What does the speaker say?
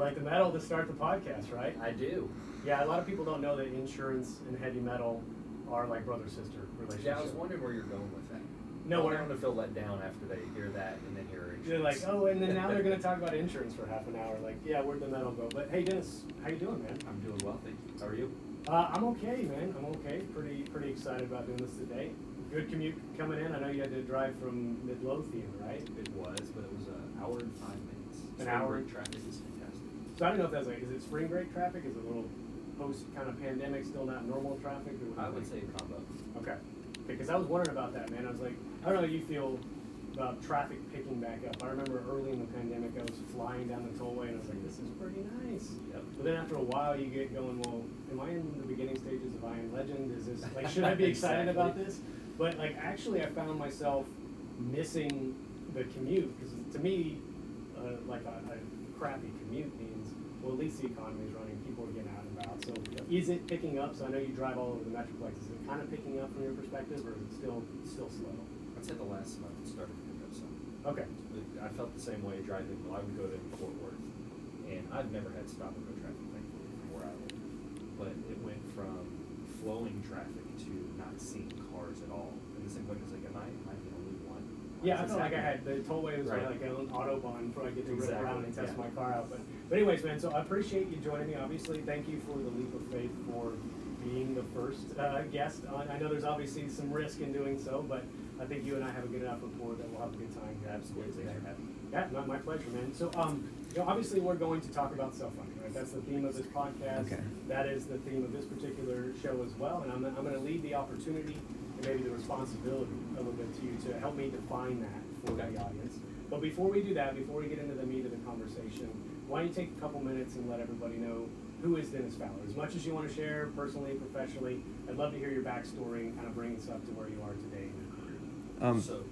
like the metal to start the podcast, right? I do. Yeah, a lot of people don't know that insurance and heavy metal are like brother-sister relationship. Yeah, I was wondering where you're going with that. No, I want where- them to feel let down after they hear that and then hear insurance. They're like, oh, and then now they're going to talk about insurance for half an hour. Like, yeah, where'd the metal go? But hey, Dennis, how you doing, man? I'm doing well, thank you. How are you? I'm okay, man. I'm okay. Pretty excited about doing this today. Good commute coming in. I know you had to drive from Midlothian, right? It was, but it was an hour and 5 minutes. An hour? Spring break traffic is fantastic. So I don't know if that's like, is it spring break traffic? Is it a little post kind of pandemic, still not normal traffic? Or what do I you would think? say a combo. Okay. Because I was wondering about that, man. I was like, I don't know how you feel about traffic picking back up. I remember early in the pandemic, I was flying down the tollway and I was like, this is pretty nice. Yep. But then after a while, you get going, well, am I in the beginning stages of I Am Legend? Is this, like, should I be excited about this? But, like, actually, I found myself missing the commute because to me, like a crappy commute means, well, at least the economy is running, people are getting out and about. So is it picking up? So I know you drive all over the Metroplex. Is it kind of picking up from your perspective or is it still slow? I'd say the last month it started to pick up some. Okay. I felt the same way driving. I would go to Fort Worth, and I've never had stop and go traffic, thankfully, from where I live. But it went from flowing traffic to not seeing cars at all. And the same way, because like, am I the only one? Yeah, I felt like I had the tollway was Right. like an autobahn before I get to rip Exactly, around and test yeah. my car out. But anyways, man, so I appreciate you joining me. Obviously, thank you for the leap of faith for being the first guest on. I know there's obviously some risk in doing so, but I think you and I have a good enough rapport that we'll have a good time. Absolutely. Thanks for having me. Yeah, my pleasure, man. So, you know, obviously we're going to talk about self-funding, right? That's the theme of this podcast. Okay. That is the theme of this particular show as well. And I'm going to leave the opportunity and maybe the responsibility a little bit to you to help me define that for Okay. the audience. But before we do that, before we get into the meat of the conversation, why don't you take a couple minutes and let everybody know who is Dennis Fowler? As much as you want to share personally, professionally, I'd love to hear your backstory and kind of bring us up to where you are today in your career. So